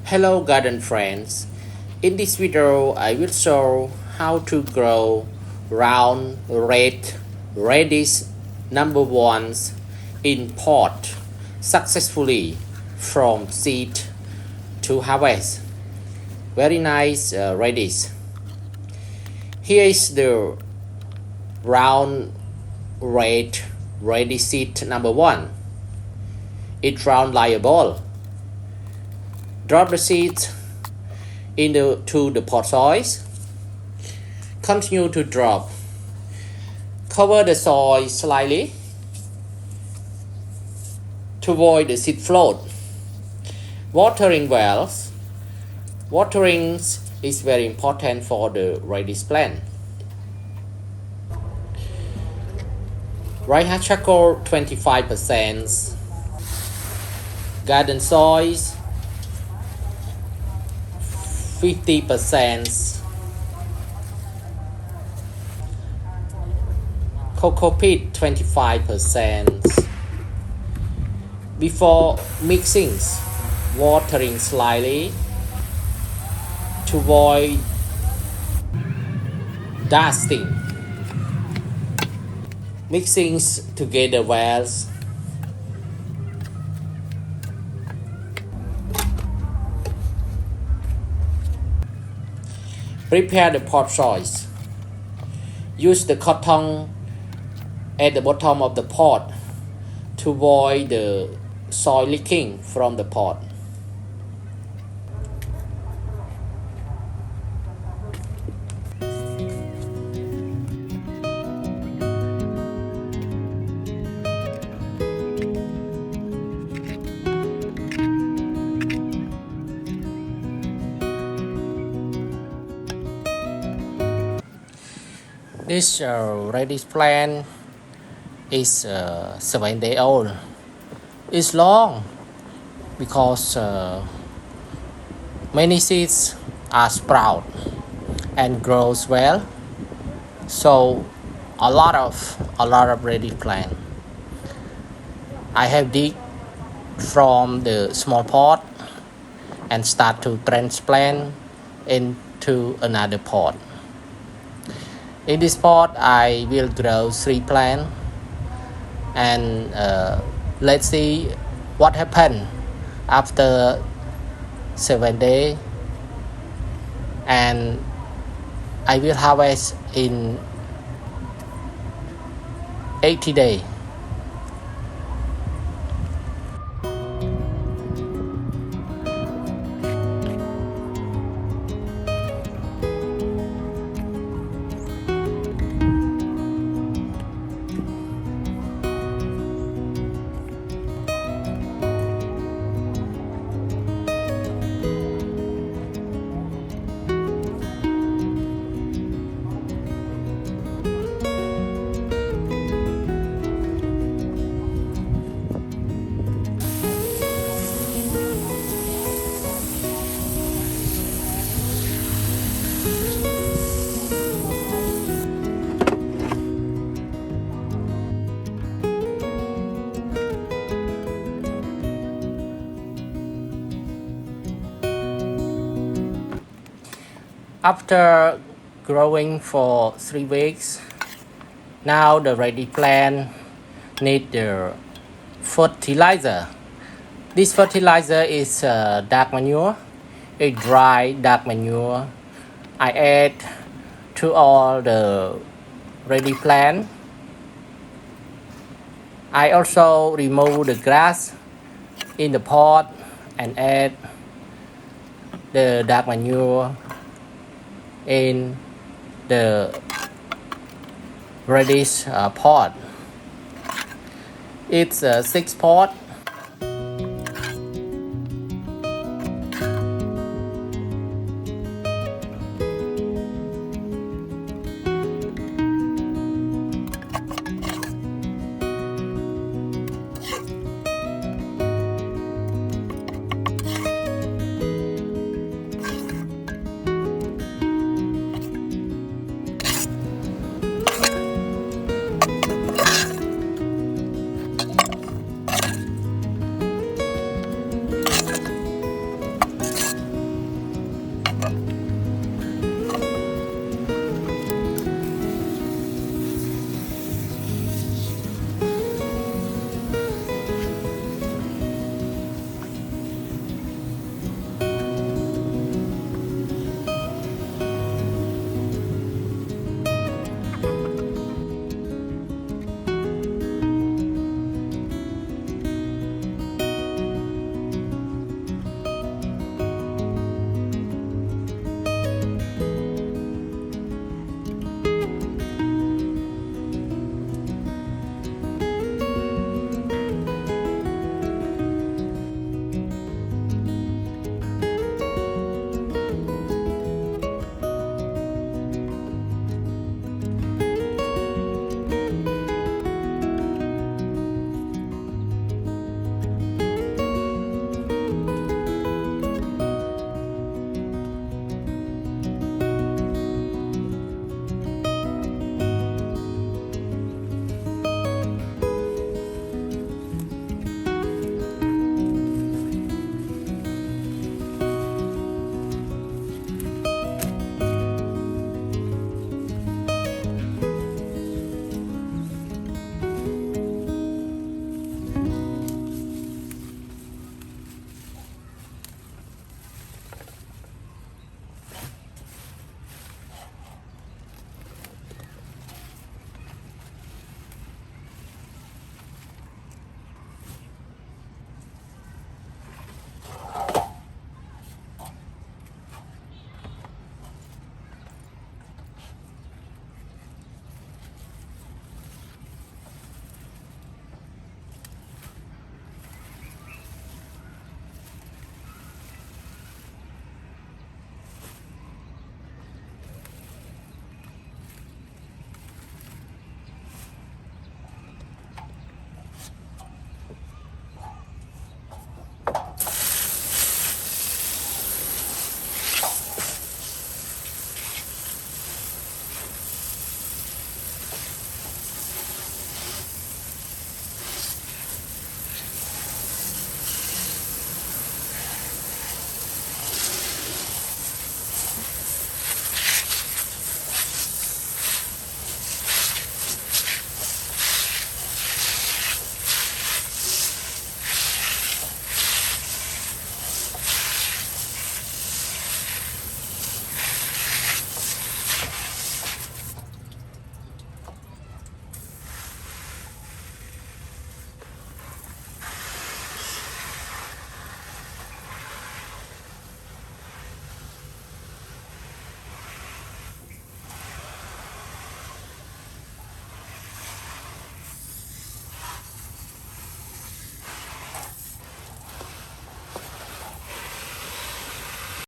Hello garden friends. In this video I will show how to grow round red radish number ones in pot successfully from seed to harvest. Very nice radish. Here is the round red radish seed number one. It's round like a ball. Drop the seeds into the pot soil. Continue to drop. Cover the soil slightly to avoid the seed float. Watering wells. Watering is very important for the radish plant. Rye charcoal 25%. Garden soil 50%. Cocoa peat 25%. Before mixing, watering slightly to avoid dusting. Mixing together well. Prepare the pot soil. Use the cotton at the bottom of the pot to avoid the soil leaking from the pot. This radish plant is 7 days old. It's long because many seeds are sprout and grows well. So a lot of radish plant. I have dig from the small pot and start to transplant into another pot. In this pot, I will grow 3 plants, and let's see what happened after 7 days, and I will harvest in 80 days. After growing for 3 weeks, now the radish plant need the fertilizer. This fertilizer is dark manure, a dry dark manure. I add to all the radish plant. I also remove the grass in the pot and add the dark manure in the radish pot. It's 6 pot